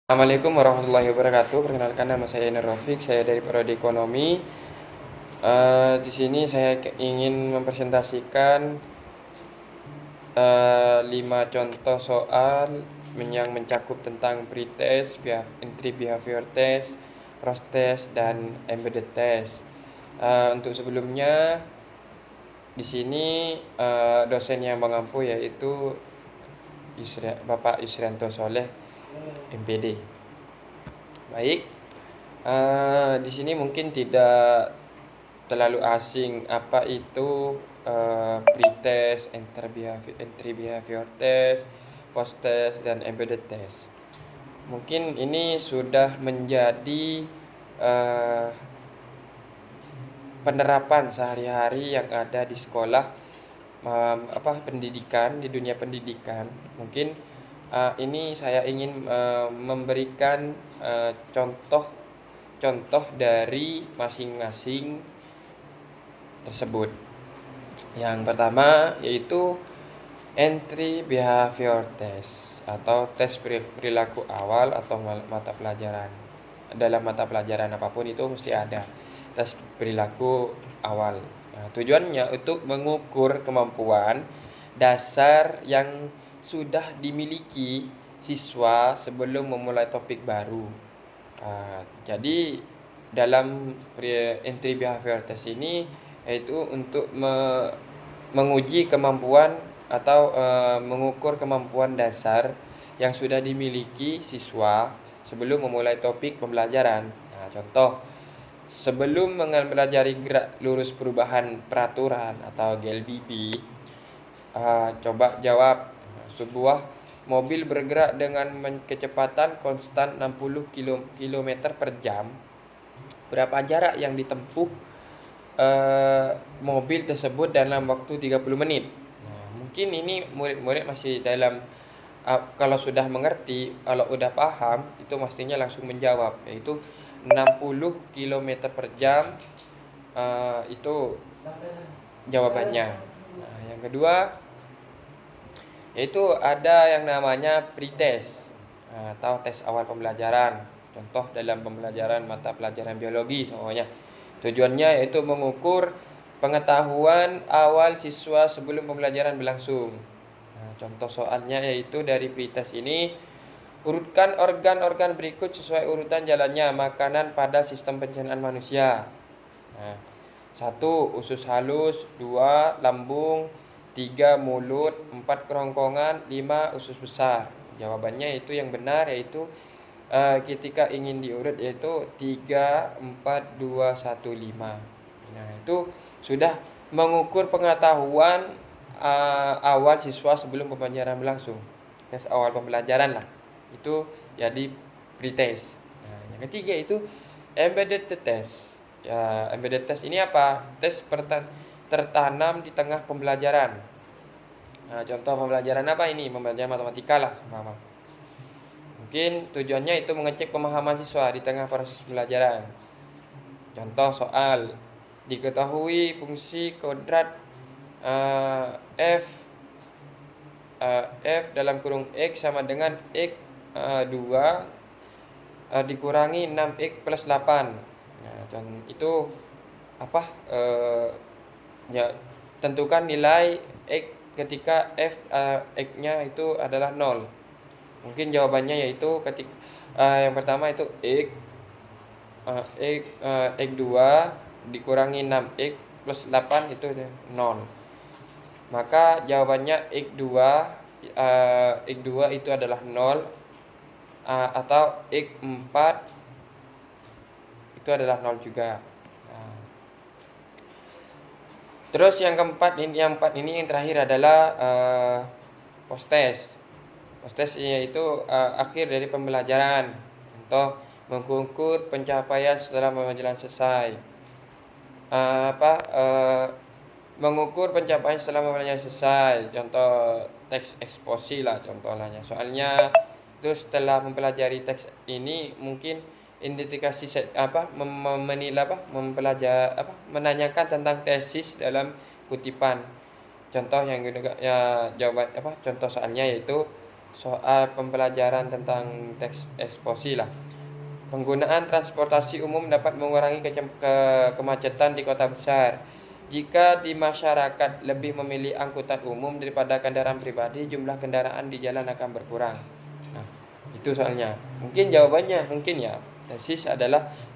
Assalamualaikum warahmatullahi wabarakatuh. Perkenalkan, nama saya Nur Rafiq. Saya dari Prodi Ekonomi. Di sini saya ingin mempresentasikan 5 contoh soal yang mencakup tentang pretest, entry behavior test, cross test, dan embedded test. Untuk sebelumnya, di sini dosen yang mengampu yaitu Bapak Isrianto Soleh, MPD. Baik. Di sini mungkin tidak terlalu asing apa itu pre-test, entry behavior test, post test, dan embedded test. Mungkin ini sudah menjadi penerapan sehari-hari yang ada di sekolah, pendidikan, di dunia pendidikan. Mungkin ini saya ingin memberikan contoh dari masing-masing tersebut. Yang pertama yaitu entry behavior test atau tes perilaku awal atau mata pelajaran. Dalam mata pelajaran apapun itu mesti ada tes perilaku awal. Nah, tujuannya untuk mengukur kemampuan dasar yang sudah dimiliki siswa sebelum memulai topik baru. Jadi dalam entry behavior test ini yaitu untuk menguji kemampuan atau mengukur kemampuan dasar yang sudah dimiliki siswa sebelum memulai topik pembelajaran. Nah, contoh, sebelum mempelajari gerak lurus perubahan peraturan atau GLBP, coba jawab. Sebuah mobil bergerak dengan kecepatan konstan 60 km per jam. Berapa jarak yang ditempuh mobil tersebut dalam waktu 30 menit? Nah, mungkin ini murid-murid masih dalam kalau sudah mengerti, kalau udah paham, itu mestinya langsung menjawab, yaitu 60 km per jam. Itu jawabannya. Nah, yang kedua yaitu ada yang namanya pretest atau tes awal pembelajaran. Contoh dalam pembelajaran mata pelajaran biologi semuanya. Tujuannya yaitu mengukur pengetahuan awal siswa sebelum pembelajaran berlangsung. Nah, contoh soalnya yaitu dari pretest ini, urutkan organ-organ berikut sesuai urutan jalannya makanan pada sistem pencernaan manusia. Nah, 1. Usus halus, 2. Lambung, 3. Mulut, 4. Kerongkongan, 5. Usus besar. Jawabannya itu yang benar yaitu ketika ingin diurut yaitu 3, 4, 2, 1, 5. Nah, itu sudah mengukur pengetahuan awal siswa sebelum pembelajaran berlangsung. Tes awal pembelajaran lah. Itu jadi pretest. Nah, yang ketiga itu embedded test. Ya, embedded test ini apa? Tes tertanam di tengah pembelajaran. Nah, contoh pembelajaran apa ini? Pembelajaran matematika lah, sama. Mungkin tujuannya itu mengecek pemahaman siswa di tengah proses pembelajaran. Contoh soal, diketahui fungsi kodrat f dalam kurung x sama dengan x 2 dikurangi 6x plus 8. Nah, dan itu apa? Ya, tentukan nilai x ketika x-nya itu adalah 0. Mungkin jawabannya yaitu yang pertama itu x2 dikurangi 6x plus 8 itu 0. Maka jawabannya x2 itu adalah 0 atau x4 itu adalah 0 juga. Terus yang keempat ini, yang terakhir adalah post test. Post test yaitu akhir dari pembelajaran. Contoh, mengukur pencapaian setelah pembelajaran selesai. Mengukur pencapaian setelah pembelajaran selesai. Contoh teks eksposi lah contohnya. Soalnya itu setelah mempelajari teks ini mungkin indikasi menanyakan tentang tesis dalam kutipan. Contoh yang ya jawaban contoh soalnya yaitu soal pembelajaran tentang teks eksposi lah. Penggunaan transportasi umum dapat mengurangi kemacetan di kota besar. Jika di masyarakat lebih memilih angkutan umum daripada kendaraan pribadi, jumlah kendaraan di jalan akan berkurang. Nah, itu soalnya. Mungkin jawabannya, mungkin ya.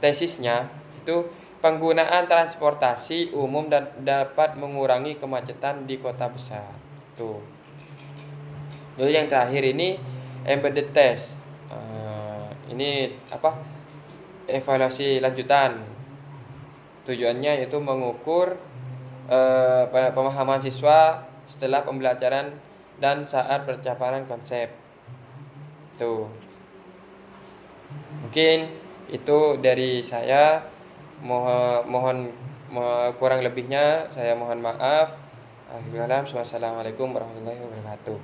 Tesisnya itu penggunaan transportasi umum dan dapat mengurangi kemacetan di kota besar. Tuh. Lalu yang terakhir ini embedded test. Ini apa? Evaluasi lanjutan. Tujuannya yaitu mengukur pemahaman siswa setelah pembelajaran dan saat percakapan konsep. Tuh. Mungkin itu dari saya. Mohon kurang lebihnya saya mohon maaf. Assalamualaikum warahmatullahi wabarakatuh.